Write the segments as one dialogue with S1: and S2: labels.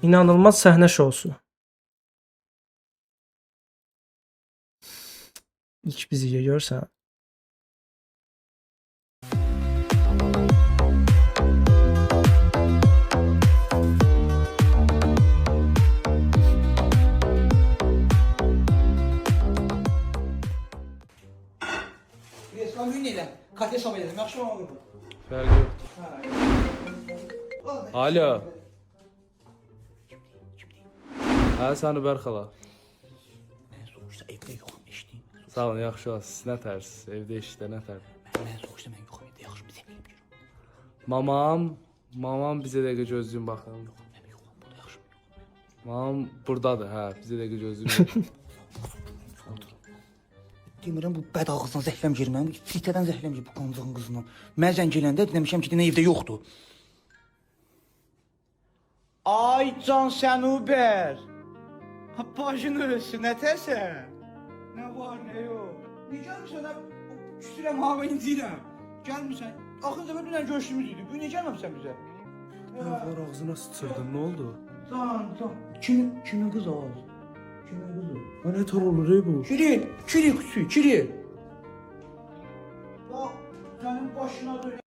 S1: İnanılmaz səhnə şousu. İlk bizi görsən.
S2: Resmen gün elə. Kafe sabah edelim. Yaxşı mı olur bu?
S3: Fərqi yoxdur. Alo. Hə, səni Bərxala.
S2: Mən soğuşda evdə yoxum, eşitdin.
S3: Sağ olun, yaxşı olasınız. Siz nə tərsiz? Evdə işdə nə tərsiz?
S2: Mən soğuşda mən yoxum evdə, yaxşı mı deməyim ki?
S3: Mamam bizə dəqiqə gözlüyün baxın.
S2: Mən yoxum, bu da yaxşı mı?
S3: Mamam burdadır, hə, bizə dəqiqə gözlüyün.
S2: Demirəm bu bəd ağzından zəhləm girir mənim. Sitədən zəhləm girir bu qancığın qızından. Mən zəng gələndə demişəm ki, evdə yoxdur. Ay can sən Uber. Ha başını ölsün, nətəsən? Nə var, nə yox? Niyə gəlmirsən? Küstürəm, hava incirəm. Gəlmirsən? Axın dəfə dünən görüşümüz idi. Bu niyə gəlməmsən bizə?
S3: Var ağzına sıçırdın, nə oldu?
S2: Can. Kimin qızı ağız? Kimin qızı?
S3: Nə tər olur bu?
S2: Kiri kutusu, kiri. Bak, senin başına dön.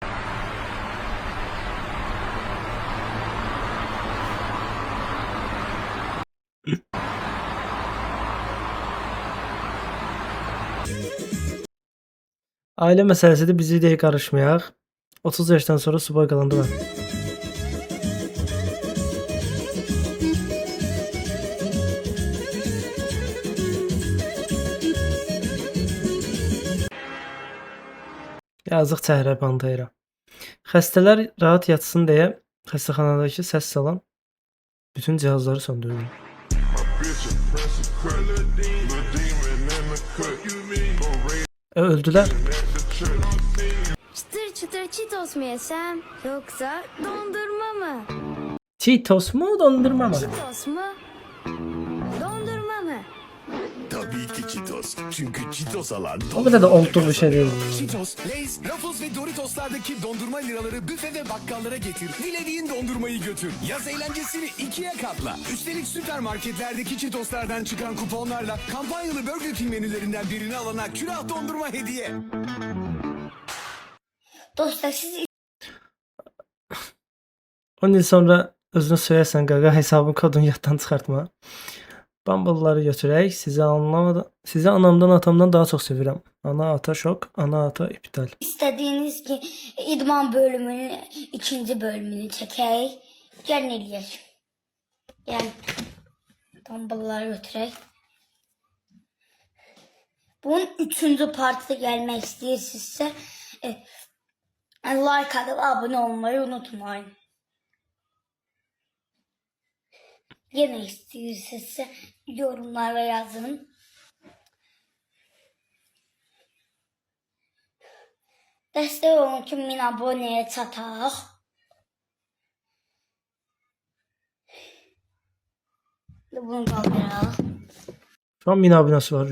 S1: Ailə məsələsidir, bizi deyək qarışmayaq. 30 yaşdan sonra subay qalanda var. Yazıq Çəhrə Pantera. Xəstələr rahat yatsın deyə xəstəxanadakı səs salan bütün cihazları söndürdü. Öldülər.
S4: Çıtır çıtır Cheetos mu yesem yoksa dondurma mı?
S1: Cheetos mu, dondurma mı?
S4: Cheetos mu? Dondurma mı?
S5: Tabii ki Cheetos. Çünkü Cheetos alan
S1: O kadar da olduğu bir şey değil.
S5: Cheetos, Lay's, Ruffles ve Doritos'lardaki dondurma liraları büfe ve bakkallara getir. Dilediğin dondurmayı götür. Yaz eğlencesini ikiye katla. Üstelik süpermarketlerdeki Cheetos'lardan çıkan kuponlarla kampanyalı Burger King menülerinden birini alana külah dondurma hediye.
S4: Dostlar siz
S1: 10 yıl sonra özünü söyərsən qaqa, hesabın kodunu yaddan çıxartma. Bumble-ları götürək. Sizi anamdan, atamdan daha çox sevirəm. Ana, ata şok, ana, ata iptal.
S4: istediğiniz ki idman bölümünün ikinci bölümünü çekək. Gəlin eləyək. Gel. Dumbbellları götürək. Bunun üçüncü partı gelmek istəyirsinizsə like atıp abone olmayı unutmayın. Yine istəyirsinizsə yorumlara yazın. Dəstək olun ki 1000 aboneye çataq. Bunu qaldıraq.
S1: Şu an 1000 abunəsi var.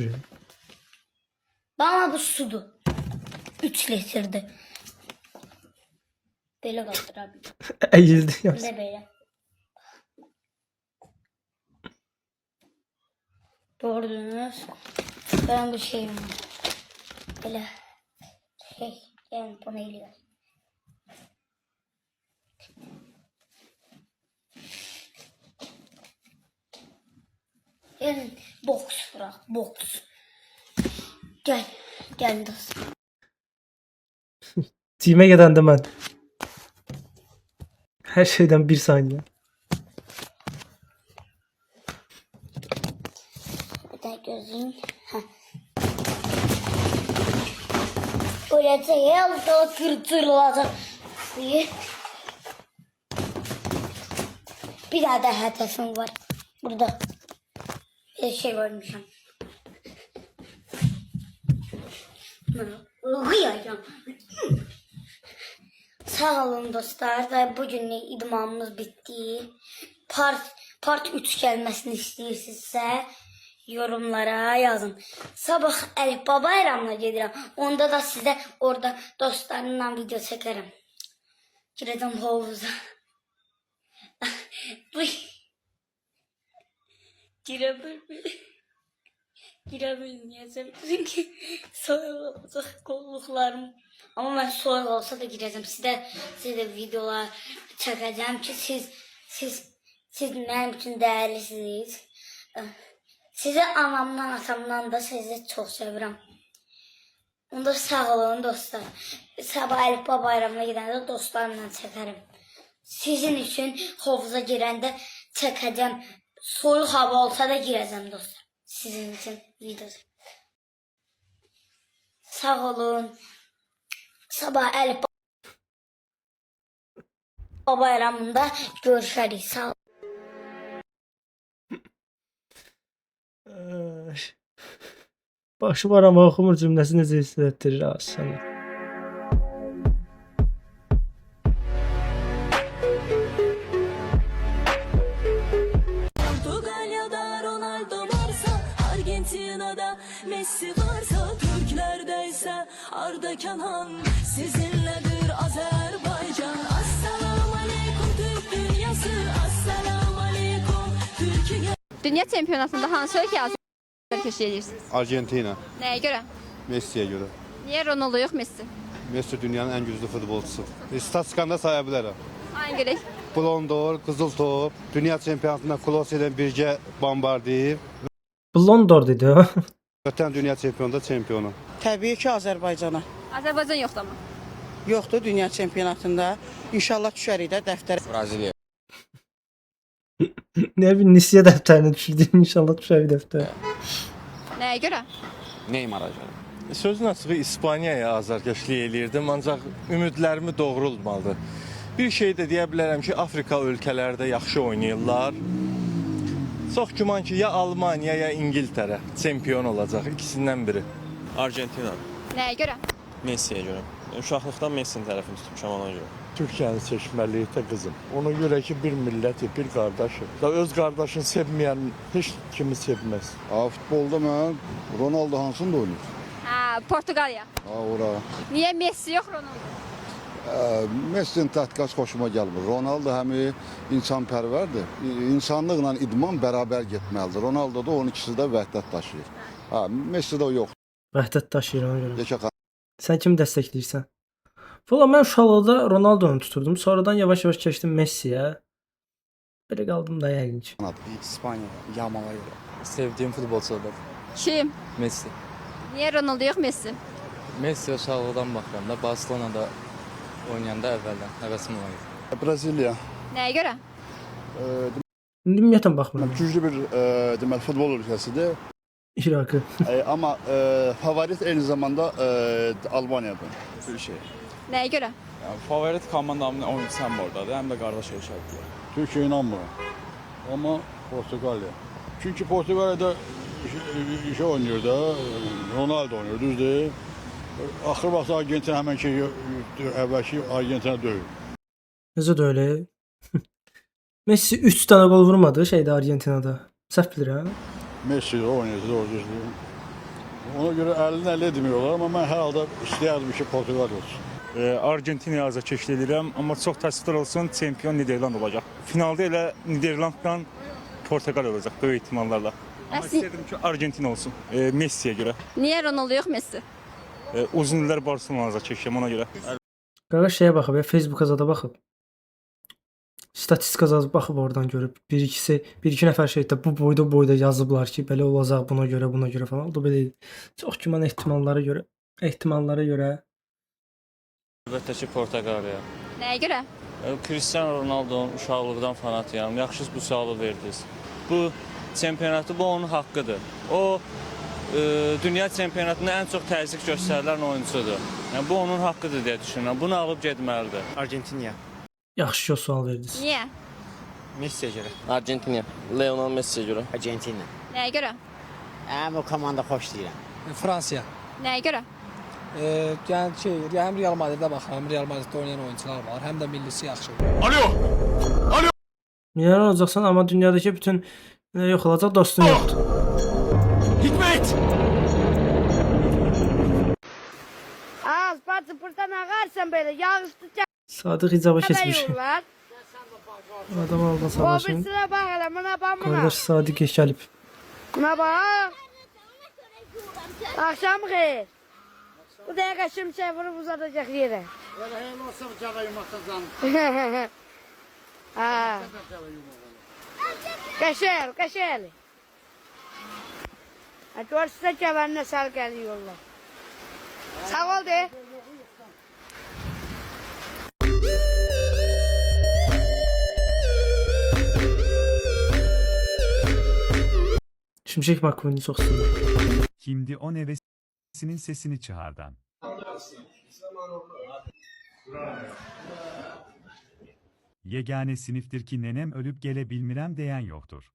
S4: Bana bu sudur. 3 litrdir. Belə qaldırabilirim.
S1: Əyildi.
S4: Bir də belə. Gördünüz. Ben bu şeyim. Böyle yani bunu eliyor. Yani boks bırak, boks. Gel dostum.
S1: Team'e gedəndə mən. Hər şeydən 1 saniyə.
S4: Bir de gözün. Öylece yalda kırtırılacak. Bir daha da hedefim var. Burada. Bir şey görmüşüm. Uyuyacağım. Sağ olun dostlar. Da bugünlük idmanımız bitti. Part 3 gelmesini istəyirsinizsə yorumlara yazın. Sabah Əlifba bayramına gedirəm. Onda da sizə orada dostlarımla video çəkərəm. Girəcəm havuza. giremeyeceğim. Çünkü soyuq olacaq qolluklarım. Ama ben soyuq olsa da gireceğim. Sizə videolar çəkəcəm ki, siz mənim üçün dəyərlisiniz. Sizi anamdan, atamdan da sizi çox sevirəm. Onda sağ olun dostlar. Sabah Əlifba bayramına gedəndə dostlarımla çəkərim. Sizin üçün hovuza girəndə çəkəcəm. Soyuq hava olsa da girəcəm dostlar. Sizin için video. Sağ olun. Sabah Əlifba bayramında görüşərik. Sağ olun.
S1: Ay. Başı var ama oxumur cümləsi necə hiss etdirir aslında.
S6: Portugalya'da Ronaldo varsa, Argentina'da Messi varsa, Türklerde ise Arda Kenan, sizinledir Azerbaycan. Assalamu alaikum Türk dünyası, assalamu alaikum Türkiye.
S7: Dünya çempionatında hansı ölkə azərkeşlik edirsiniz?
S8: Argentina.
S7: Nəyə görə?
S8: Messi'ye göre.
S7: Niyə Ronaldo yox Messi?
S8: Messi dünyanın en güçlü futbolcusu. Statistikanda sayabilirim.
S7: Hangi görək?
S8: Ballon d'Or, Kızıl Top, Dünya Çempiyonatında Klose ile birce Bombardier.
S1: Ballon d'Or dedi o.
S8: Öten Dünya Çempiyonunda çempiyonu.
S9: Təbii ki, Azərbaycana.
S7: Azərbaycan yoxdur amma.
S9: Yoxdur dünya çempionatında. İnşallah düşərik də dəftərə.
S10: Braziliya.
S1: Ne bir Nisiye dəftərini düşürdüm inşallah düşər bir dəftər.
S7: Nəyə görə?
S10: Neymar acaba.
S11: Sözün açığı İspaniyaya azarkeşlik eləyirdim, ancaq ümidlərimi doğrulmadı. Bir şey də deyə bilərəm ki, Afrika ölkələrdə yaxşı oynayırlar. Çox güman ki, ya Almaniya, ya İngiltərə çempion olacaq, ikisindən biri.
S12: Argentina.
S7: Nəyə görə?
S12: Messi'ye göre. Uşaqlıqdan Messi'nin tərəfini tutmuşam ona görə.
S11: Türkiyəni seçməliyik də qızım. Ona görə ki, bir milləti, bir qardaşı. Da öz qardaşını sevməyən heç kimi sevməz.
S8: Futbolda mən Ronaldo hansında oynayır?
S7: Ha, Portuqaliya.
S8: Ora.
S7: Niyə Messi yox Ronaldo?
S8: Messi'nin təhqiqat xoşuma gəlmir. Ronaldo həm insanpərvərdir. İnsanlıqla idman bərabər getməlidir. Ronaldo da onun ikisi də vəhdət daşıyır. Messi də yox.
S1: Vəhdət daşıyır ona görə.
S8: Yekə
S1: Sən kimi dəstəkləyirsən? Valla mən uşaqlıqda Ronaldo'nu tuturdum. Sonradan yavaş-yavaş keçdim Messi'yə. Belə qaldım da yəqin ki.
S10: İspanya. Yamal'a göre. Sevdiğim futbolcular.
S7: Kim?
S10: Messi.
S7: Niyə Ronaldo yox Messi?
S10: Messi uşaqlıqdan baxıram da Barcelona'da oynayanda əvvəldən həvəsim var.
S3: Brezilya.
S7: Nəyə görə?
S1: İndi ümumiyyətlə baxmıram.
S3: Güclü bir deməli futbol ölkəsidir.
S1: İraqı.
S3: Amma favorit eyni zamanda Almaniyadır.
S12: Türkiye.
S7: Nəyə görə?
S12: Yani favorit komandamın oyuncusu hem oradadır, hem de kardeş ölçəkdir.
S3: Türkiye inanmıram. Amma Portugalya. Çünki Portugalyada işe oynuyor da Ronaldo oynuyor, düzdür. Axır vaxt Argentina həmənki əvvəlki Argentina döyür.
S1: Necə də öyle? Messi 3 tane gol vurmadı şeydə Argentinada. Səhv bilirəm.
S3: Messi də oynayır, doğru düzdür. Ona görə əlini əllə edmiyorlar, amma mən hər halda istəyərdim ki, Portugalya olsun.
S11: Argentinaya azarkeşlik edirəm, amma çox təəssüflər olsun, çempion Niderland olacaq. Finalda elə Niderlanddan Portugal olacaq böyük ehtimallarla. Amma istərdim ki, Argentina olsun. Messi'yə görə.
S7: Niyə Ronaldo yox Messi?
S11: Uzun illər Barcelona azarkeşliyəm ona görə.
S1: Qardaş şeyə baxıb, ya Facebook'a zada baxıb. Statistika yazıb baxıb oradan görüb. Bir iki nəfər şeydə bu boyda yazıblar ki, belə olacaq buna görə falan. O da belə idi. Çox güman ehtimallara görə.
S12: Əlbəttə ki, Portuqaliya.
S7: Nəyə görə?
S12: Cristiano Ronaldo'nun uşaqlıqdan fanatıyam. Yaxşı bu sualı verdiniz. Bu çempionatı bu onun haqqıdır. O dünya çempionatında ən çox təzyiq göstərilən oyuncusudur. Yəni bu onun haqqıdır deyə düşünürəm. Bunu alıb getməlidir.
S10: Argentina.
S1: Yaxşı sual verdiniz.
S7: Niyə?
S10: Messi'ye göre.
S12: Argentina. Lionel Messi'yə görə.
S10: Argentina.
S7: Nəyə görə?
S10: O komanda xoş deyirəm.
S9: Fransiya.
S7: Nəyə görə?
S9: Yəni həm Real Madriddə baxıram, Real Madriddə oynayan oyuncular var, həm də millisi yaxşı.
S1: Milyoner olacaqsan amma dünyadakı bütün yox olacaq, dostun yoxdur.
S4: Az buradan ağarsan belə yağışlı
S1: Sadıq icaba keçmiş.
S4: çəkirlər.
S1: Adam aldan savaşın.
S4: Sıra bax elə mənə
S1: Qardaş Sadiq gəlib.
S4: Buna bak. Akşam xeyir. Bu dəqiqə şimşək vurub uzadacaq yerə.
S2: Elə elə olsa cava yumurtacam.
S4: Ha. Qəşəl, qəşəl. Görsə kəvəninə sər gəliyorlar. Sağ ol de.
S1: Şimşek McQueen'i çok seviyorum.
S13: Kimdi o nevesinin sesini çıhardan? Yegane siniftir ki nenem ölüp gelebilmirem diyen yoktur.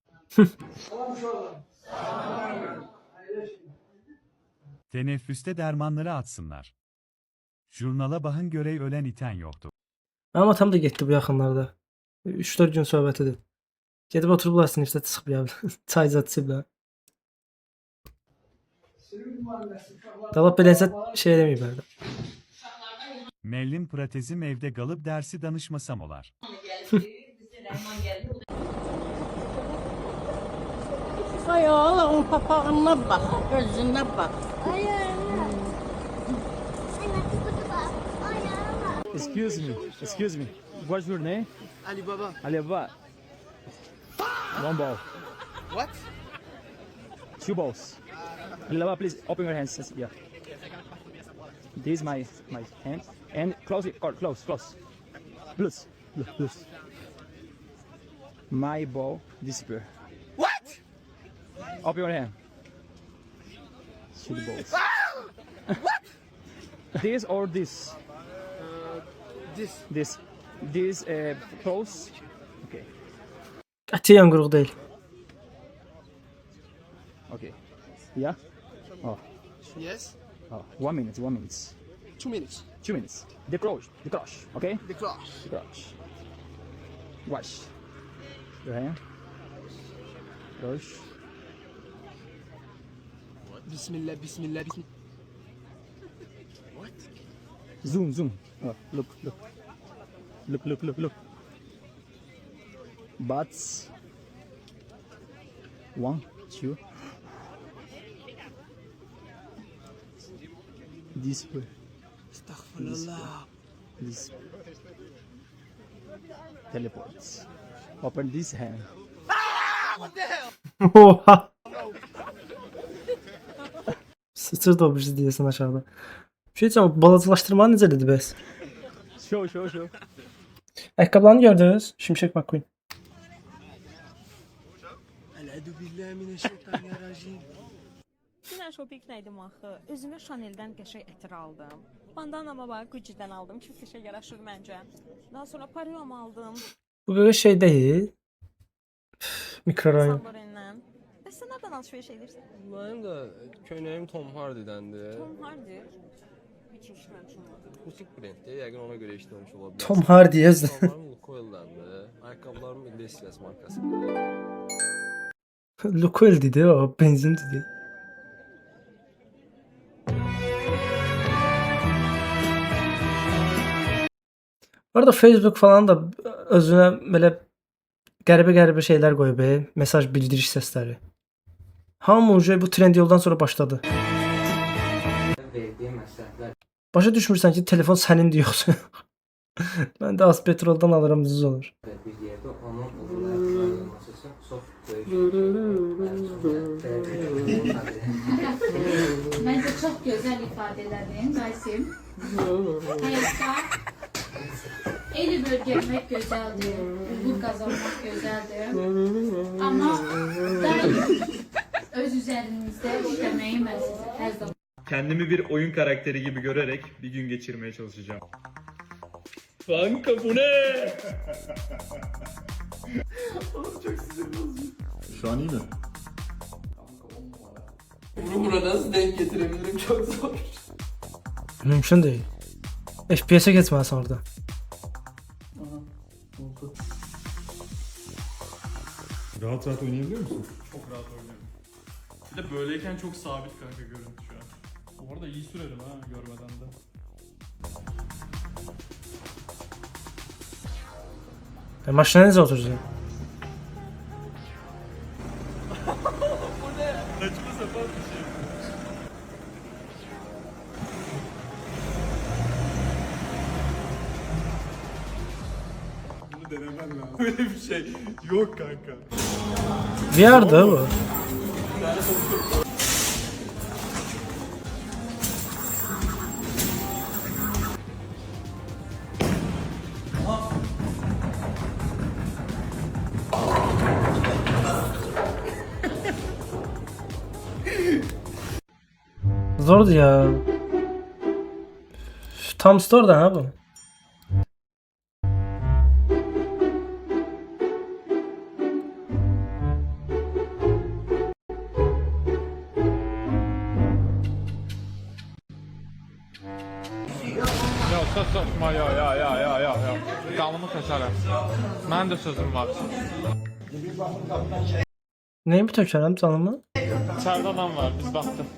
S13: Teneffüste dermanları atsınlar. Jurnala bakın görey ölen iten yoktur.
S1: Benim atam da getdi bu yaxınlarda. 3-4 gün söhbət edib. Gedib oturublar sinifdə çıxıb çay zatsıblar. Dalap beləncə şey deməyiblər də.
S13: Mellim protezim evde kalıp dersi danışmasam olar.
S2: Ay oğlum papağanına bak, gözüne bak.
S9: Excuse me. What's your name?
S2: Ali Baba.
S9: Ali Baba. One ball.
S2: What?
S9: Two balls. Ali Baba, please open your hands. Yeah. This is my hand. And close it. Close. Plus. My ball disappear.
S2: What?
S9: Open your hand. Two balls.
S2: What?
S9: This or this?
S2: This.
S9: This close. Okay.
S1: Qətiyyən qruq deyil.
S9: Okay. Yeah. Oh.
S2: Yes.
S9: Oh. 1 minute.
S2: 2 minutes.
S9: 2 minutes. The crush. Okay.
S2: The class.
S9: The crush. Wash. Your hand. Crush.
S2: Bismillah.
S9: Zoom. Oh, look. Butts. 1, 2. This way.
S2: Estağfurullah.
S9: This. Teleports. Open this hand.
S1: Oha. Sıçır da o birisi deyəsən aşağıda. Bir şey diyeceğim, balacılaşdırmanı necə dedi bəs?
S9: Show.
S1: Ayaqqabılarını gördünüz? Şimşek McQueen.
S2: Euzubillahimineşşeytanirracim.
S6: Dünən shoppingdə idim axı. Özümə Chanel-dən qəşəng ətir aldım. Bandanama bax, Gucci-dən aldım. Çox qəşəng yaraşır məncə. Daha sonra Pariyom aldım.
S1: Bu böyle şey değil. Mikrorayon.
S6: Saint Laurent-dən. Bəs sən nədən alış-veriş edirsən?
S10: Mənim də köynəyim Tom Hardy-dəndir.
S6: Tom Hardy. Hiç işləmişəm.
S10: Butik brenddir, yəqin ona görə işləmiş ola bilər.
S1: Tom Hardy yazdı.
S10: Paltarlarım Lukoil-dəndir. Ayaqqabılarım Iglesias markasıdır.
S1: Lukoil dedi o, benzin dedi. Bu arada Facebook falan da özünə belə qəribə şeylər qoyub, mesaj bildiriş səsləri. Hamı bu trend yoldan sonra başladı. Başa düşmürsən ki, telefon sənindir yoxsa. Mən də az petroldan alıram, düz olur.
S6: Məncə çox gözəl ifadələrin, Qaysim. Həyatda eli bölgələmək gözəldir, uğur qazanmaq gözəldir. Amma daim öz üzərinizdə işləməyi mən sizə hər zaman.
S12: Kendimi bir oyun karakteri gibi görerek bir gün geçirmeye çalışacağım. Kanka bu ne?
S3: Şu an iyi mi?
S10: Bunu nasıl denk getirebilirim çok zor.
S1: Mümkün değil. FPS'e geçməlisən orada.
S3: Rahat oynayabiliyor musun?
S12: Çok rahat oynuyorum. Bir de böyleyken çok sabit kanka görüntü şu an. Bu arada iyi sürerim ha görmeden de.
S1: Maşına necə oturacaq?
S10: Bu ne?
S11: Öyle bir şey yok kanka.
S1: VR'da bu. Zordu ya. Tam store'da ha bu.
S11: Ya söz sözmə ya. Qanımı kəsərəm. Mənim də sözüm var.
S1: Neyi tökərəm canımı?
S11: İçəridə adam var, biz baxdıq.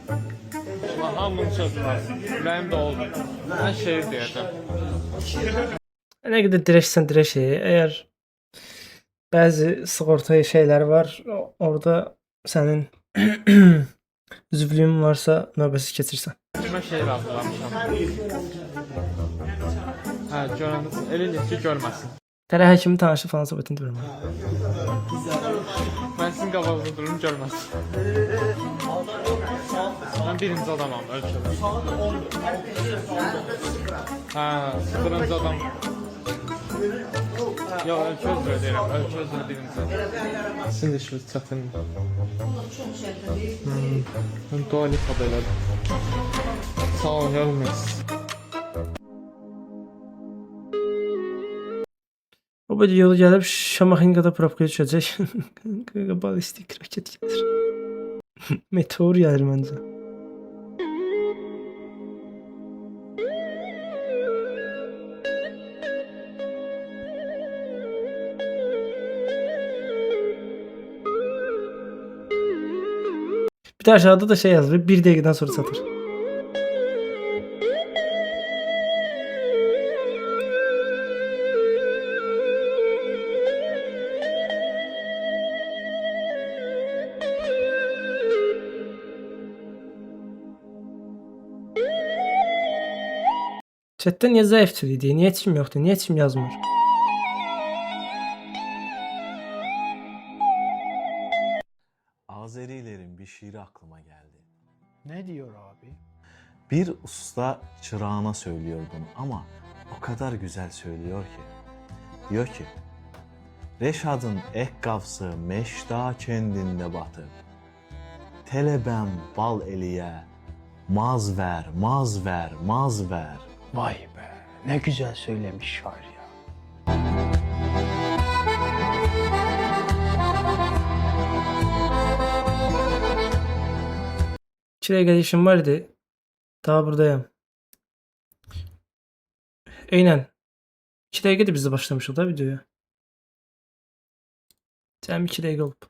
S11: Ulan hamının sözü var. Ürəyim də oldu. Mən şeir deyəcəm.
S1: Ne kadar dirəksən dirək şeyi. Eğer bazı sığorta şeyleri var. Orada senin üzvlüğün varsa növbəsi keçirsən.
S11: Kimə şeir hazırlamışam. Hə, görəndə elə eləyək ki, görməsin.
S1: Tərə həkimi tanışı falan söhbətini durma.
S11: Mən sizin qabağınızda durum görməsin. Mən birinci adamam ölkədə. Hə, sıfırıncı adam. Yox, ölkə üzrə deyirəm, ölkə üzrə birinci. Sizin də işiniz çətindir. Mən Dua Lipa belədir. Sağ olun, yorulmayız.
S1: O böyle yolu gelip Şamaxınkada probkaya düşecek. Balistik raket gelir. Meteor gelir bence. Bir de aşağıda da şey yazıyor. 1 dakikadan sonra satır. Chat'te niye zayıf söyledi? Niye içim yoktu? Niye içim yazmıyor?
S14: Azerilerin bir şiiri aklıma geldi.
S2: Ne diyor abi?
S14: Bir usta çırağına söylüyor bunu ama o kadar güzel söylüyor ki. Diyor ki, Reşad'ın ekkavsı meşta kendinde batıb. Telebem bal eliye, maz ver, maz ver, maz ver.
S2: Vay be, ne güzel söylemiş şair ya.
S1: Çileğe gelişim vardı. Daha buradayım. Aynen. 2 dakikada biz de başlamışız da videoya. Sen 2 dakika olup.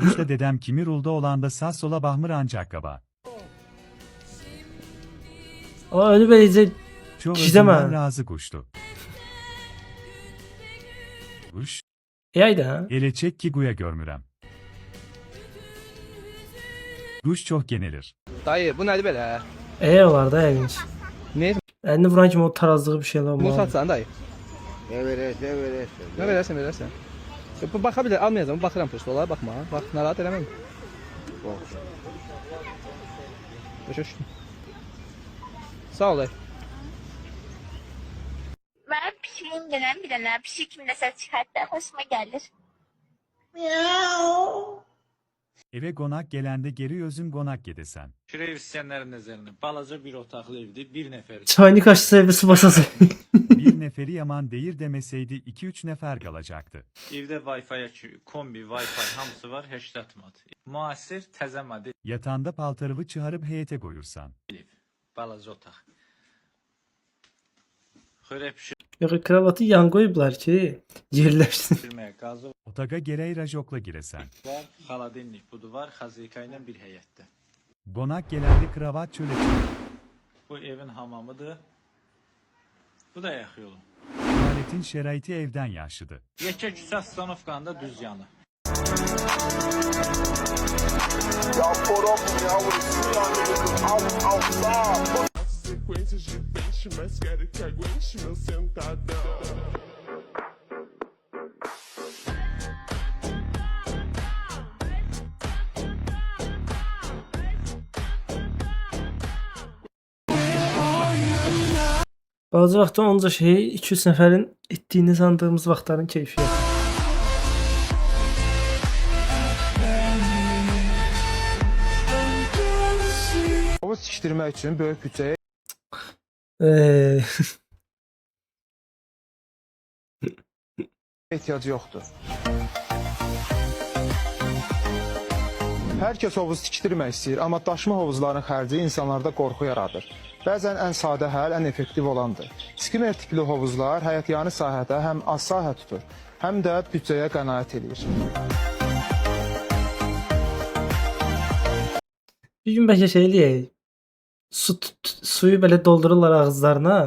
S13: İşte dedem kimi rulda olanda sağ sola bahmır ancak kaba.
S1: Aa öyle böylece
S13: Çoğu
S1: Gizem
S13: özünden
S1: ha.
S13: razı kuştu. Kuş,
S1: yaydı ha.
S13: ele çek ki guya görmürem. Kuş çok genelir.
S9: Dayı, bu nədir belə?
S1: Olar da ilginç.
S9: Ne?
S1: Elini vuran kimi o tarazlığı bir şeyler
S9: Bunu
S1: var.
S9: satsan dayı.
S2: Ne verirsen.
S9: Ne verərsən. Bu baxa bilər, almayacağam, baxıram posta olar, baxma. Bax, narahat eləməm. Başa düşdüm. Sağ ol dayı.
S7: Ben pişireyim denen bir dönem pişirkimde ses çıkarttı. Hoşuma gelir.
S13: Eve konak gelende geri özün konak gedesen.
S12: Şuraya istəyənlərin nəzərinə. Balaca bir otaqlı evdir, bir nəfər.
S1: Çayını kaçtı sevgisi basası.
S13: Bir neferi yaman değil demeseydi 2-3 nefer kalacaktı.
S12: Evdə Wi-Fi, kombi, Wi-Fi hamısı var, 80 mat. Müasir, təzə model
S13: Yatağında paltarıvı çıkarıp heyete koyursan.
S12: ev. Balaca otaq. Xörək
S1: Yok kravatı yan koyublar ki yerleşsin.
S12: pişirməyə qazı
S13: Otaga gereği rajokla giresen.
S12: var, xaladenlik budu var, xazika ilə bir həyətdə.
S13: Konak gelende kravat çöle çıkar.
S12: Bu evin hamamıdır. Bu da ayaq yolu.
S13: Tuvaletin şeraiti evden yaşlıdı.
S12: Yekə küçə stanovkanın da düz yanı.
S15: Sequências de peixe, mas quero que aguente meu sentadão.
S1: Bazı vaxtda onca şeyi 200 nəfərin etdiyini sandığımız vaxtların keyfiyyəti.
S2: Hovuz tikdirmək üçün böyük büdcəyə ehtiyac yoxdur. Hər kəs hovuz tikdirmək istəyir, amma daşma hovuzların xərci insanlarda qorxu yaradır. Bəzən ən sadə həll ən effektiv olandır. Skimmer tipli hovuzlar həyətyanı sahədə həm az sahə tutur, həm də büdcəyə qənaət edir.
S1: Bir gün bəlkə şey eləyək. Suyu belə doldururlar ağızlarına,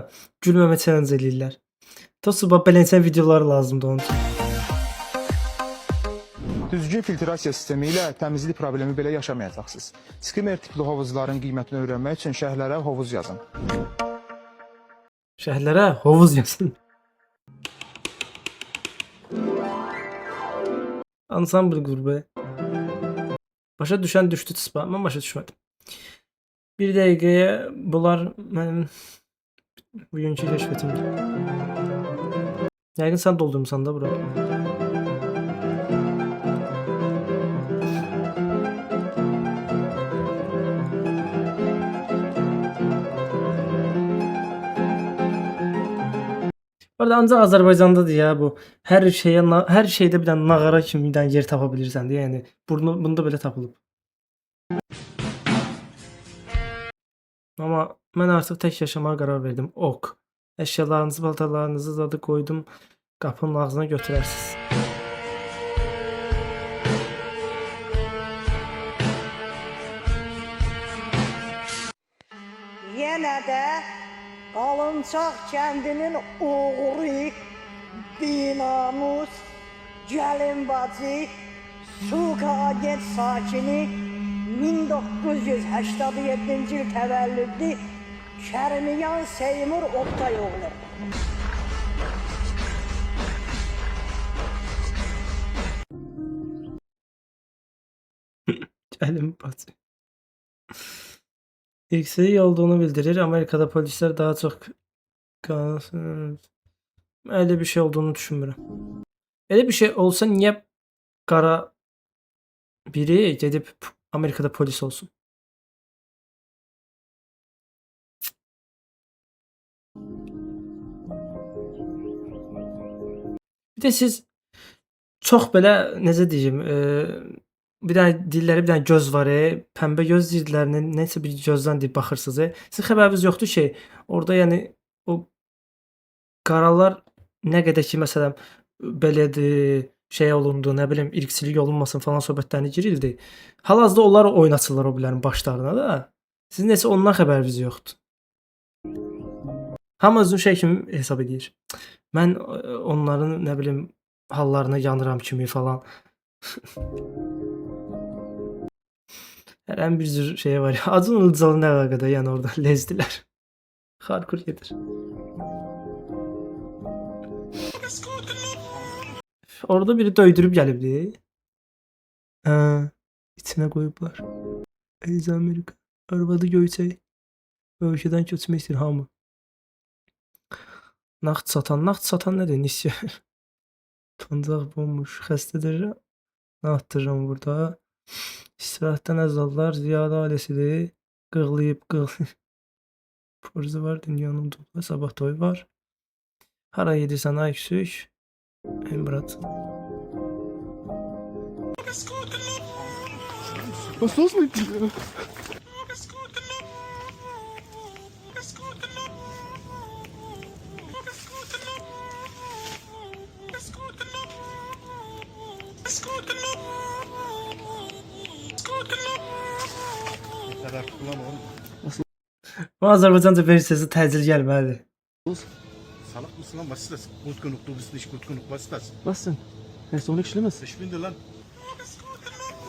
S1: gülməmə challenge eləyirlər. Tosuba belənçən videolar lazımdır onun üçün.
S2: Düzgün filtrasiya sistemi ilə təmizlik problemi belə yaşamayacaqsınız. Skimmer tipli hovuzların qiymətini öyrənmək üçün şərhlərə hovuz yazın.
S1: Şəhərlərə hovuz yazın. Ansambl qrubu. Başa düşən düşdü çıspa, mən başa düşmədim. Bir dəqiqəyə bunlar mənim bugünkü keşfetimdir. Yəqin sən doldurmuşsan da bura. Bu arada ancaq Azərbaycandadır ya bu. Hər şeydə bir dənə nağara kimi bir dənə yer tapa bilirsən deyə, yəni bunda belə tapılıb. Amma mən artıq tək yaşamağa qərar verdim. Ok. Əşyalarınızı, paltarlarınızı zadı qoydum. Qapının ağzına götürərsiniz.
S16: Yenə də Qalıncaq kəndinin oğru, dinamus, gəlin bacı, Suqa agent sakini 1987-ci il təvəllüdlü Kərimiyan Seymur Oqtayoğlu.
S1: Gəlin bacı. İksiri olduğunu bildirir. Amerikada polislər daha çox öyle bir şey olduğunu düşünmürəm. Öyle bir şey olsa niyə qara biri gedib Amerikada polis olsun? Bir də siz çox belə necə deyim, bir dənə dilləri bir dənə göz var, pəmbə göz deyirlər, nəsə bir gözdən deyib baxırsınız. Sizin xəbəriniz yoxdur ki, orada yəni o qaralar nə qədər ki məsələn belədir, şey olundu, nə bilim irqçilik olunmasın falan söhbətlərini girildi. Hal-hazırda onlar oynatırlar o bilərin başlarına da. Sizin nəsə ondan xəbəriniz yoxdur. Hamı özünü şey kimi hesab edir. Mən onların nə bilim hallarına yanıram kimi falan. Hər bir cür şey var ya. Acun Ilıcalı nə əlaqədə yəni orada lezdilər. Xarkur gedir. Orada biri döydürüb gəlibdi. İçinə qoyublar. Ey Amerika, arvadı göyçək. Ölkədən köçmək istəyir hamı. Naxt satan nədir? Nisya. Toncaq bomboş, xəstədir. Nə atdırıram burada? İstirahətdən əzallar, ziyadə ailəsidir. Qığlayıb. Forzu var, dünyanın dolu. Sabah toyu var. Hara gedirsən ay küçük? Emrat.
S15: Послушай тебя.
S1: Bu Azərbaycanca versiyası təcil gəlməlidir.
S17: Salak mısın lan? Basıtasın. Kutkunuk, dubisliş, kutkunuk, basıtasın.
S9: Basın. Sonraki işlemez.
S17: Şimdi lan.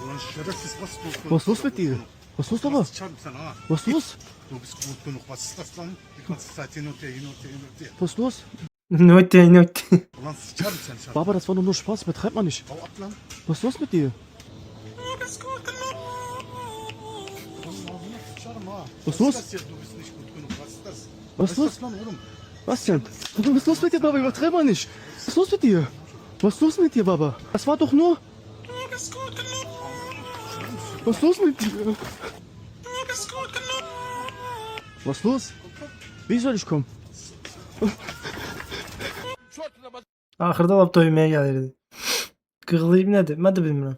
S15: Ulan şerefsiz, was
S9: Was los mit dir? Was los, Baba?
S15: Sıçarım sen ha.
S9: Was los?
S15: Du bist gut genug. Was ist das lan? Die ganze Zeit hin und her, hin und her, hin und her.
S9: Was los?
S1: Nöte nöte.
S15: Ulan sıçarım seni sen.
S9: Baba, das war doch nur Spaß, betreib mal nicht.
S15: Hau ab lan.
S9: Was ist los mit dir?
S15: Ulan sıçarım ha.
S9: Was
S15: ist
S9: los?
S15: das hier? Du bist nicht gut genug. Was ist das?
S9: Was ist
S15: ist
S9: los?
S15: das lan oğlum?
S9: Was denn? Was ist los mit dir, Baba? Übertreib mal nicht. Was ist los mit dir? Was ist los mit dir, Baba? Das war doch nur... Was ist los mit dir? Was ist los? Wie soll ich kommen?
S1: Axırda lap döyməyə gəlirdi. Qığlayıb nədir? Mən də bilmirəm.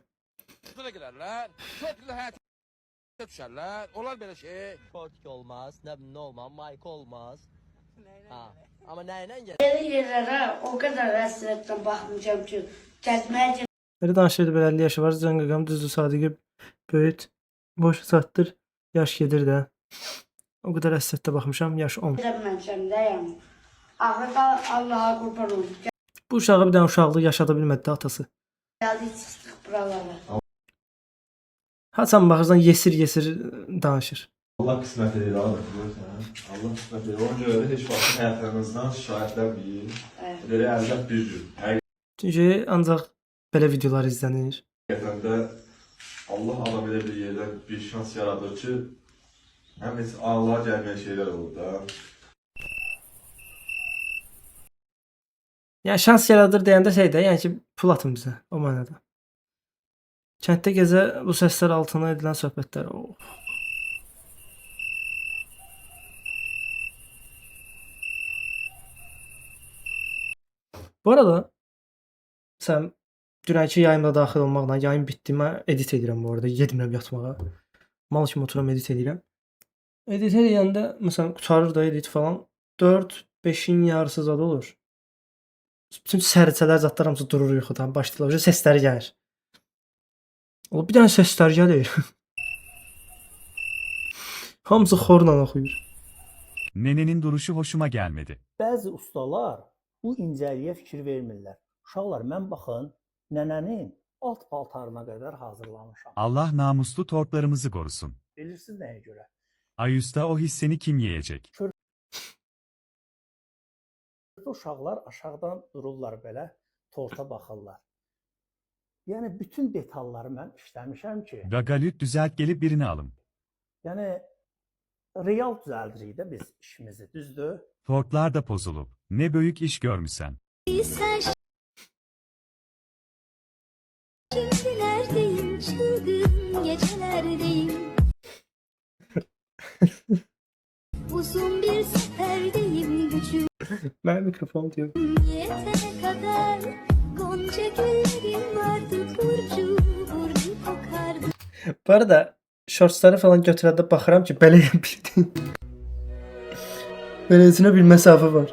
S18: Düşərlər. Olar belə şey. Kortik olmaz, nə bilim nə olmaz, Mike olmaz. Ha. Amma nə ilə gəlir?
S4: Belə yerlərə o qədər həsrətlə baxmışam ki, gəzməyə
S1: Belə danışırdı, belə 50 yaşı var. Can qaqam düzdür, Sadiqi böyüt. Boş satdır. Yaş gedir də. O qədər həsrətlə baxmışam. Yaş 10.
S4: gedəməmişəm də yəni. Afrika Allaha qurban olsun.
S1: Bu uşağı bir dənə uşaqlıq yaşada bilmədi də atası.
S4: Gəldik çıxdıq buralara.
S1: Haçan baxırsan yesir danışır.
S14: Allah qismət edir abi, görürsən? Allah qismət edir. Ona görə də heç vaxt həyatlarınızdan şikayətlər deyil. Belə əlbətt düzdür.
S1: Çünki ancaq belə videolar izlənir.
S14: Həqiqətən də Allah adam elə bir yerdən bir şans yaradır ki, həm heç ağlığa gəlməyən şeylər olur da.
S1: Yəni şans yaradır deyəndə şey də, yəni ki, pul atın bizə o mənada. Kənddə gecə bu səslər altına edilən söhbətlər. Oh. Bu arada sən dünənki yayımda daxil olmaqla yayım bitdi. Mən edit edirəm bu arada. Getmirəm yatmağa. Mal kimi oturam edit edirəm. Edit edəndə məsələn qurtarır da edit falan 4-5-in yarısı zad olur. Bütün sərcələr zətlər hamısı durur yuxudan. Başlayırlar. Səsləri gəlir. O bir dənə səslər gəlir. Hamısı xorla oxuyur.
S13: Nenenin duruşu hoşuma gelmedi.
S19: Bəzi ustalar bu incəliyə fikir vermirlər. Uşaqlar, mən baxın, nənənin alt paltarına qədər hazırlamışam.
S13: Allah namuslu tortlarımızı korusun.
S19: Bilirsiniz nəyə görə?
S13: Ayusta o hisseni kim yiyecek?
S19: Uşaqlar aşağıdan dururlar belə, torta baxırlar. Yəni bütün detalları mən işləmişəm ki,
S13: Gagalüt düzelt gelip birini alın.
S19: yəni real düzəldirik də biz işimizi, düzdür?
S13: Tortlar da pozulup. Ne büyük iş görmüşsen.
S20: Şimdilerdeyim, çılgın gecelerdeyim. Uzun bir seferdeyim, gücüm
S1: Mən mikrofon diyor.
S20: yetene kadar. Gonca güllerim vardı, burcu burcu kokardı.
S1: Bu arada shortsları falan götürəndə baxıram ki, belə bildim. Beləsinə bir məsafə var.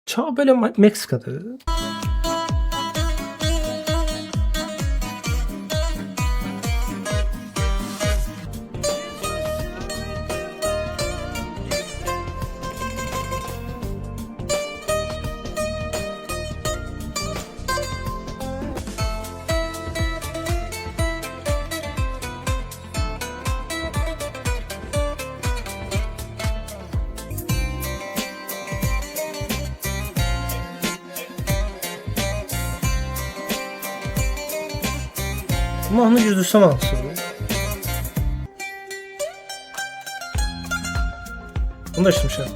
S1: Çağ böyle Meksika'da. Mahnı yüzdürsəm alsın. Bunu da işitmişəm.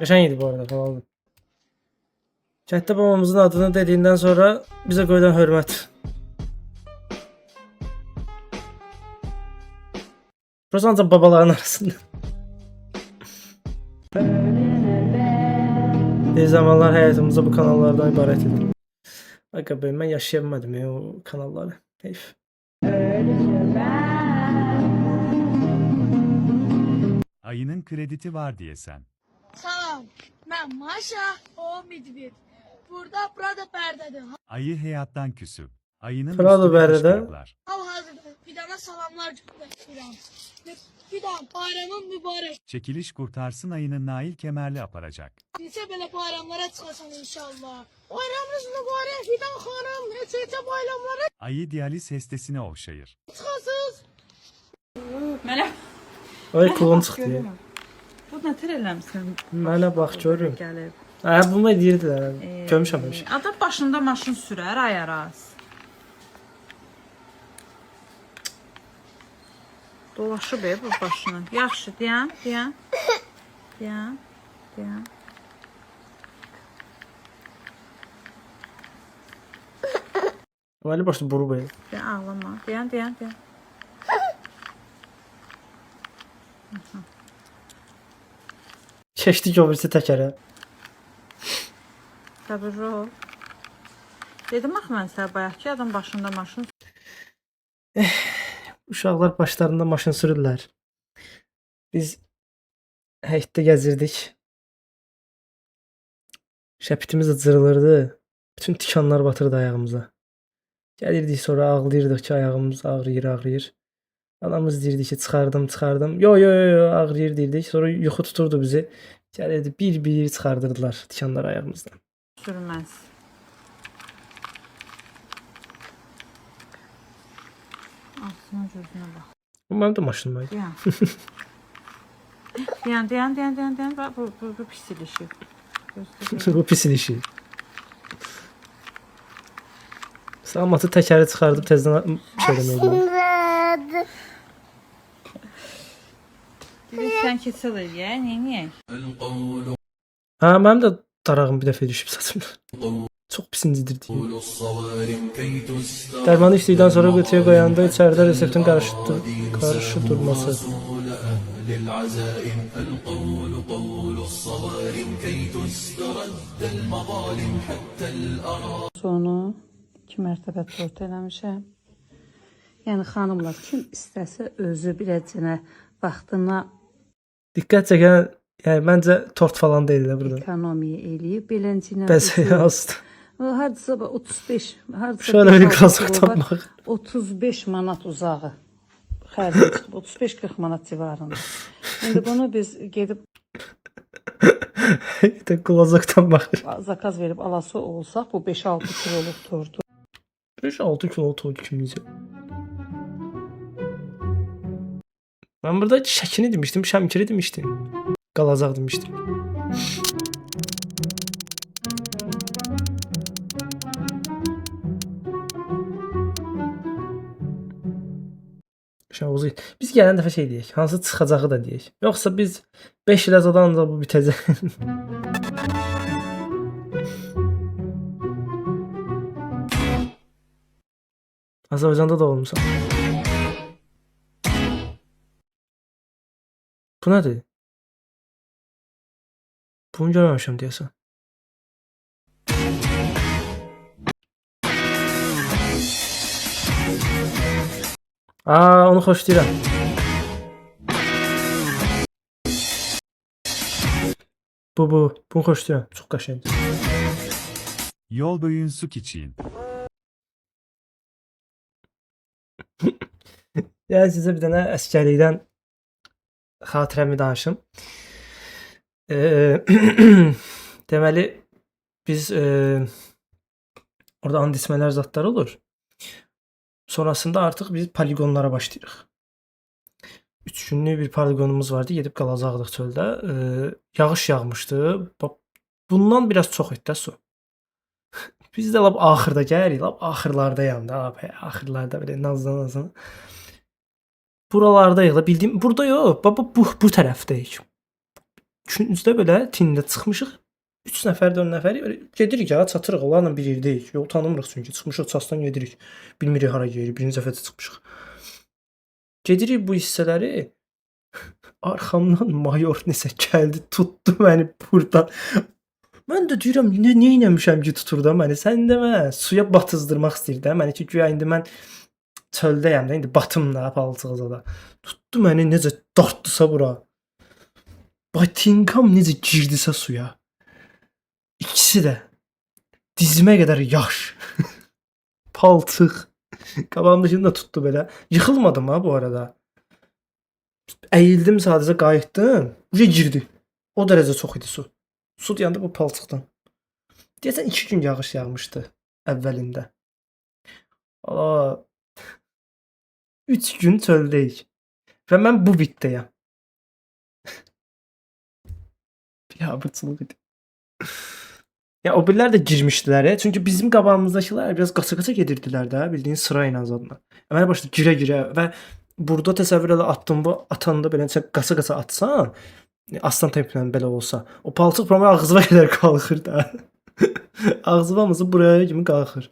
S1: Qəşəng idi bu arada falan. Kənddə babamızın adını dediyindən sonra bizə qoyulan hörmət. Burası ancaq babaların arasında. Bir zamanlar həyatımızda bu kanallardan ibarət idi. Aga ben yaşayamadım ya o kanalları. Heyf.
S13: Ayının krediti var diye sen.
S21: Salam, mən Maşa, o Midvit. Burada Prada pərdədir.
S13: Ayı hayattan küsüp. Ayının
S1: Prada
S13: üstüne
S1: pərdədə?
S13: kışkırtlar.
S21: Hal-hazırda bir dənə salamlar göndərirəm. Bir dənə bayramın mübarək.
S13: Çekiliş kurtarsın ayını Nail Kemerli aparacak.
S21: Neçə belə bayramlara çıxasan inşallah. Bayramınız mübarək, Fidan xanım. Neçə bayramlara
S13: Ayı diyaliz hestesine okşayır.
S21: çıxasınız.
S6: Mənə
S1: Ay kulağım çıxdı ya.
S6: bu nətər eləmsən?
S1: Mənə bax görüm.
S6: Gəlib.
S1: Hə bunu deyirdilər. Görmüşəm həmişə.
S6: Adam başında maşın sürər ayaraz. Dolaşıb bu başına. Yaxşı, deyən.
S1: Vali başlı buru bey.
S6: Deyən, ağlama. Deyən.
S1: Keçdik o birisi təkərə.
S6: Səbirli ol. Dedim axı mən sənə bayaq ki, adam başında maşın.
S1: Uşaqlar başlarında maşın sürürlər. Biz həyətdə gəzirdik. Şəpitimiz cırılırdı. Bütün tikanlar batırdı ayağımıza. Gəlirdik sonra ağlayırdıq ki ayağımız ağrıyır. Anamız deyirdi ki çıxardım. Yo ağrıyır deyirdik. Sonra yuxu tuturdu bizi. Gəlirdi bir çıxardırdılar tikanlar ayağımızdan.
S6: Sürməz. Ağzına gözünə bax.
S1: Bu mənim də maşınım idi.
S6: Deyən. Bax, bu pis ilişi.
S1: Bu pis ilişi. Samatı təkəri çıxardıb tezdən şey demək.
S6: Sən keçəl eləyə, neyək?
S1: Ha, mənim də darağım bir dəfə düşüb saçımda. Çox pis incidir deyir. Dərmanı içdikdən sonra qutuya qoyanda içəridə reseptin qarşı durması.
S6: Sonu 2 mərtəbə tort eləmişəm. Yəni xanımlar kim istəsə özü biləcənə vaxtına
S1: Diqqət çəkən, yəni məncə tort falan deyil də burada.
S6: ekonomiya eləyib beləncə.
S1: Bəs yazdı.
S6: Hardasa 35,
S1: Şöyle bir qazıq tapmaq.
S6: 35 manat uzağı xərclədik. 35-40 manat civarında. İndi bunu biz gedib
S1: Qulazıqdan baxır.
S6: zakaz verib alası olsaq bu 5-6 kiloluq tortu.
S1: 5-6 kilo tort kimizə. Ben burada şəkini demiştim, şəmkiri demiştim. Qalacaq demiştim. Şavuzu. Biz gələn dəfə şey deyək, hansı çıxacağı da deyək. Yoxsa biz 5 il azadan da bu bitəcək. Azərbaycanda da olmuşsan. Bu nədir? Bunu görməmişəm deyəsən. Onu xoşlayıram. Bunu xoşlayıram. Çox qəşəngdir.
S13: Yol boyun su içeyim.
S1: Yəni sizə bir dənə əsgərlikdən xatirəmi danışım. Deməli biz orada and içmələr zatları olur. Sonrasında artıq biz poligonlara başlayırıq. 3 günlük bir poligonumuz vardı. Gedib qalacaqdıq çöldə. Yağış yağmışdı. Bundan biraz çox etdi su. Biz də lap axırda gəlirik. Lap axırlardayam da. Axırlarda belə nazdan. Buralardayıq da. Bildiyim burada yox. Bu tərəfdəyik. Üçüncüdə belə tində çıxmışıq. 3 nəfər, 4 nəfər gedirik ya, çatırıq, onlarla bir yerdəyik. Yol tanımırıq çünki. Çıxmışıq çasdan gedirik. Bilmirik hara gedirik. Birinci dəfə çıxmışıq. Gedirik bu hissələri. Arxamdan mayor nəsə gəldi, tutdu məni burdan. Mən də deyirəm, nə etmişəm ki, tutur da məni. Sən demə, suya batızdırmaq istəyir də məni ki, güya indi mən çöldəyəm də, indi batım da palçıqıza da. Tutdu məni necə dartdısa bura. Batinkam necə girdisə suya. İkisi də dizimə qədər yaş. Palçıq. Qabağımdakını da tutdu belə. Yıxılmadım ha bu arada. Əyildim sadəcə qayıtdım. Uca girdi. O dərəcə çox idi su. Su deyəndə bu palçıqdan. Deyəsən 2 gün yağış yağmışdı əvvəlində. Valla 3 gün çöldəyik. Və mən bu bitdəyəm. Biabırçılıq idi. Ya o birlər də girmişdilər. Çünki bizim qabağımızdakılar biraz qaça-qaça gedirdilər də, bildiyin sıra ilə zadla. Əməl başda girə-girə və burada təsəvvür elə atanda belə qaça-qaça atsan, aslan templə belə olsa, o palçıq promo ağzıma qədər qalxır da. Ağzımızı buraya kimi qalxır.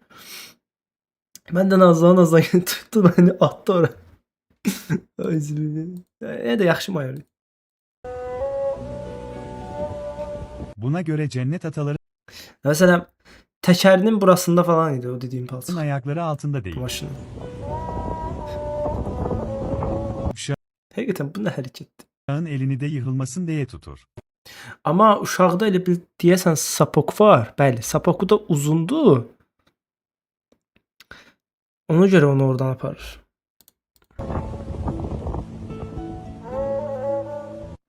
S1: Mən də nazlan tutdu məni atdı ora. Ne de yaxşı mayor.
S13: Buna göre cennet ataları
S1: Mesela tekerinin burasında falan idi o dediğim palçıq.
S13: ayakları altında değil.
S1: Maşının. Həqiqətən bu nə hərəkətdir?
S13: Uşağın elini de yıkılmasın diye tutur.
S1: Amma uşaqda elə bir deyəsən sapok var. Bəli, sapoku da uzundur. Ona görə onu oradan aparır.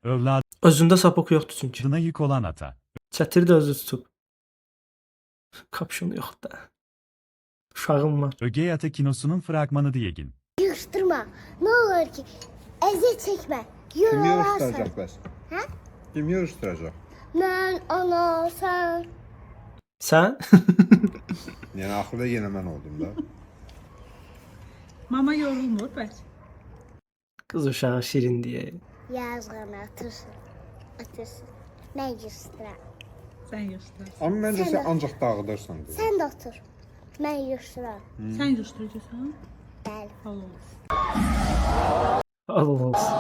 S13: Evladına
S1: Özündə sapoku yoxdur çünki.
S13: yük olan ata.
S1: Çətiri də özü tutub. Kapşonu yoxdur da. Uşağım var.
S13: Ögey ata kinosunun fragmanı diyegin.
S20: Yığıştırma. Ne olur ki eziyet çekme.
S5: Kim
S20: Yorularsın.
S5: yığışdıracaq bəs?
S20: Ha?
S5: Kim yığışdıracaq?
S20: Ben, ana, sen.
S1: Sən?
S5: Yəni axırda yenə mən oldum da.
S21: Mama yorulmur bəs.
S1: Qız uşağı şirin deyə.
S20: Yazgını atırsın. Atırsın. Ben yığıştıram.
S21: Sən yığışdır.
S5: Amma məncə
S20: Sən
S5: sən
S20: də-
S5: ancaq dağıdırsan. qızı.
S20: Sen de otur. Ben yığıştıram.
S21: Sən yığışdıracaqsan?
S20: Bəli.
S21: Al olsun.
S1: Allah olsun.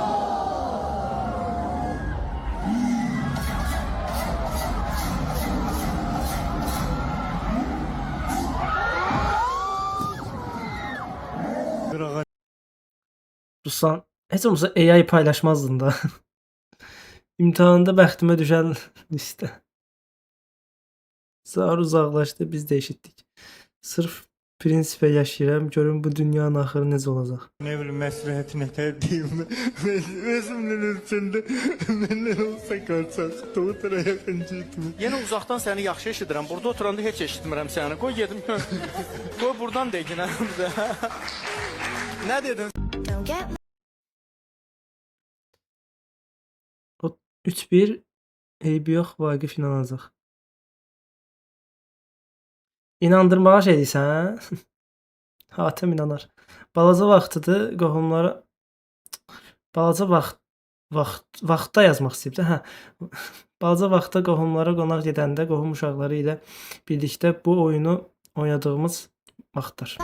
S1: Ruslan heç olmasa AI paylaşmazdın da. İmtahanda bəxtimə düşən listə. Zar uzaqlaşdı, biz də eşitdik. Sırf prinsipə yaşayıram, görüm bu dünyanın axırı necə olacaq.
S22: Ne bileyim məsləhətinə tərdiyim. Özümün üstündə məndən olsa qaçaq. Doğutura yaxın getmir.
S18: Yenə uzaqdan səni yaxşı eşidirəm. Burada oturanda heç eşitmirəm səni. Qoy gedim. Qoy buradan deginə. Nə dedin?
S1: 3-1 eybi yox, Vaqif inanacaq. İnandırmağa şey deyirsən? Hatem inanar. Balaca vaxtıdır qohumlara balaca vaxtda yazmaq istəyib də, hə. Balaca vaxtda qohumlara qonaq gedəndə qohum uşaqları ilə birlikdə bu oyunu oynadığımız vaxtlar.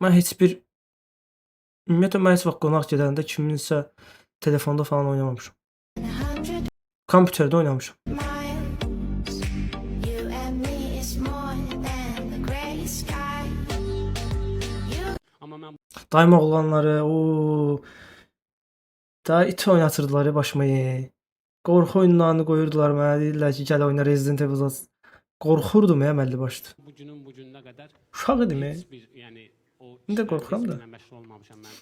S1: Mən heç bir ümumiyyətlə mən heç vaxt qonaq gedəndə kiminsə telefonda falan oynamamışam. Kompüterdə oynamışam. Daim oğlanları, daha it oynatırdılar ya başıma. Qorxu oyunlarını qoyurdular mənə, deyirlər ki, gəl oyna Resident Evil. Qorxurdum ya əməlli başlı.
S23: Bu gününə qədər
S1: Uşaq idim ya.
S23: yəni o
S1: İndi də qorxuram da.
S23: məşğul olmamışam mən.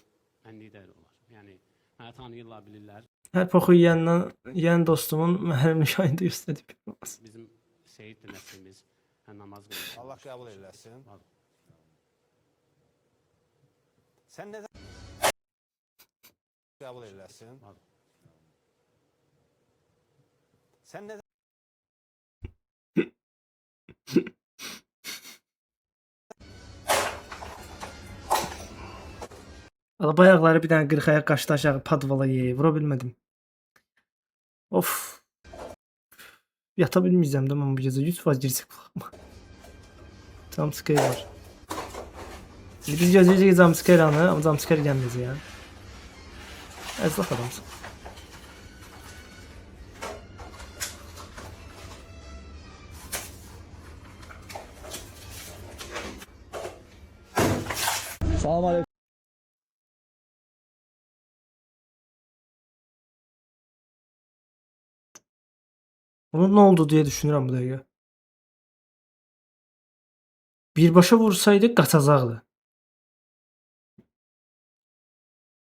S23: Mənlik də elə olar. Yəni məni tanıyırlar, bilirlər.
S1: Hər poxu yeyən dostumun məhərrimlik ayında göstərdiyi bir olmaz.
S23: Bizim Seyid nəslimiz namaz qılır.
S18: Allah qəbul eləsin. Sən nədən qəbul eləsin? Sən nədən
S1: Ala bayaqları bir dənə 40 ayaq qaçdı aşağı padvala vura bilmədim. Of. Yata bilməyəcəm də mən bu gecə 100% girsək baxma. Jumpscare var. Biz gözləyəcəyik jumpscare'anı, amma jumpscare gəlməyəcək ya. Əzlaq adamsın.
S9: Salam aleyküm.
S1: Onun ne oldu diye düşünürəm bu dəqiqə. Birbaşa vursaydı qaçacaqdı.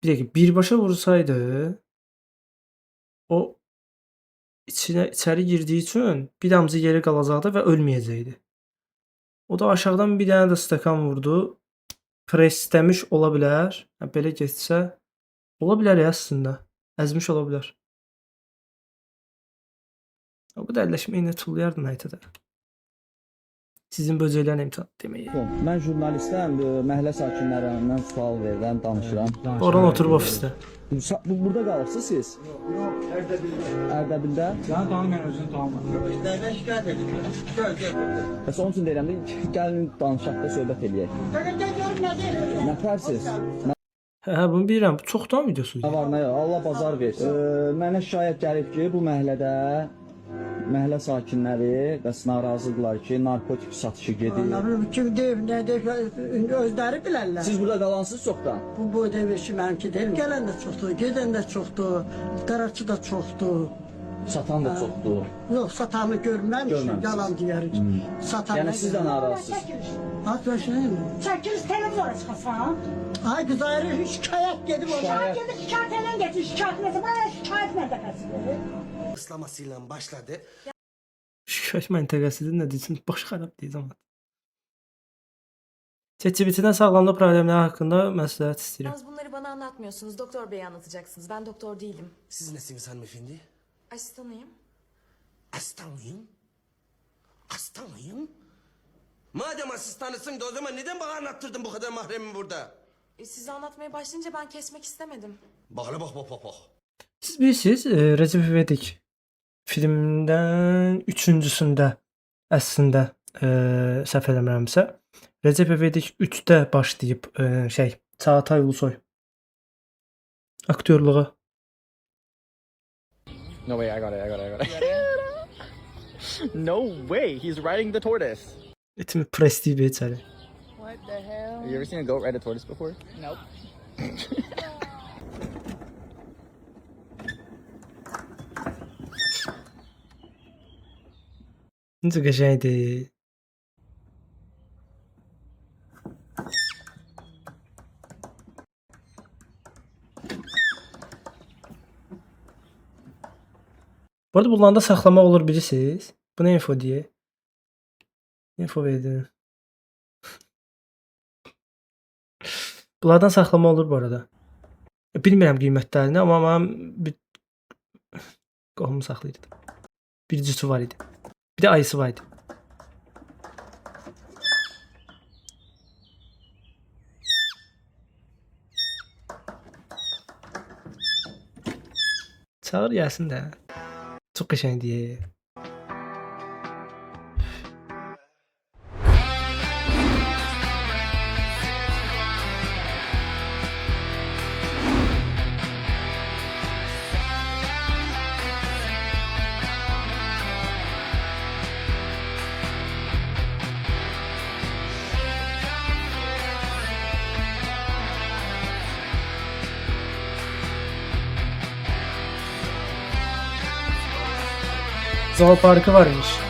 S1: Bir dakika, birbaşa vursaydı o içeri girdiği için bir damcı yeri qalacaqdı və ölməyəcəkdi. O da aşağıdan bir dənə də stakan vurdu. Presləmiş ola bilər. Belə getsə ola bilər ya aslında. Əzmiş ola bilər. O bu da əlləşməyinə tullayardı nəyətə də. Sizin böcəklərin imtihan deməyi.
S9: Mən jurnalistəm, məhəllə sakinlərindən sual verirəm, danışıram.
S1: Orhan oturub ofisdə.
S9: Burada qalırsınız siz? Ərdəbildə?
S2: Səni tanımıyorum, özünü tanımıyorum. Nəyə şikayət edirəm?
S9: Bəs onun üçün deyirəm də, gəlin danışaq da söhbət eləyək. Nəfərsiz?
S1: Hə, bunu bilirəm. Bu çoxdan videosu.
S9: Nə var, nə yox, Allah bazar versin. Mənə şikayət gəlib ki, bu məhəllə sakinləri bəs narazıdırlar ki, narkotik satışı gedir.
S16: Kim deyib, nə deyib, özləri bilərlər.
S9: Siz burada qalansınız çoxdan?
S16: Bu deyib ki, mənimki deyil. Gələn də çoxdur, gedən də çoxdur, qaraçı da çoxdur.
S9: Satan da çoxdur.
S16: Yox, satanı görməmişim, yalan deyərik.
S9: Yəni siz də narazısınız.
S16: Çəkiliz televizora çıxasan. Ay qız ayrı şikayət gedib o. Şikayət elən getir, şikayət nəsə, bana şikayət məntəqəsidir.
S18: Islamasıyla başladı.
S1: Şikayət məntəqəsidir, nə deyirsin? Baş xarab deyəcəm. ChatGPT'den sağlamlık problemleri hakkında məsləhət istəyirəm.
S3: Yalnız bunları bana anlatmıyorsunuz. Doktor bey anlatacaksınız. Ben doktor değilim.
S18: Siz nesiniz hanımefendi?
S3: Asistanıyım.
S18: Asistan mıyım? Hasta mıyım? Madem asistanısın da o zaman neden bana anlattırdın bu kadar mahremi burada?
S3: Size anlatmaya başlayınca ben kesmek istemedim.
S18: Bak hele bak.
S1: Siz bilirsiniz, Recep İvedik filmdən üçüncüsündə əslində səhv eləmirəmsə Recep İvedik 3-də başlayıb Çağatay Ulusoy aktyorluğa.
S9: No way, I got it. No way, he's riding the tortoise.
S1: Etimi presliyi bir içəri.
S3: What the hell?
S9: Have you ever seen a goat ride a tortoise before?
S3: Nope.
S1: Necə qəşəngdir. Bu arada bunlarda saxlamaq olur bilirsiniz. Bu ne info diye. Info verdin. Bunlardan saxlama olur bu arada. Bilmirəm qiymətlərini, amma mənim bir qohum saxlayırdı. Bir cüsü var idi. Bir de ayısı var idi. Çağır gelsin de. Çok qəşəng diye. Zooparkı varmış.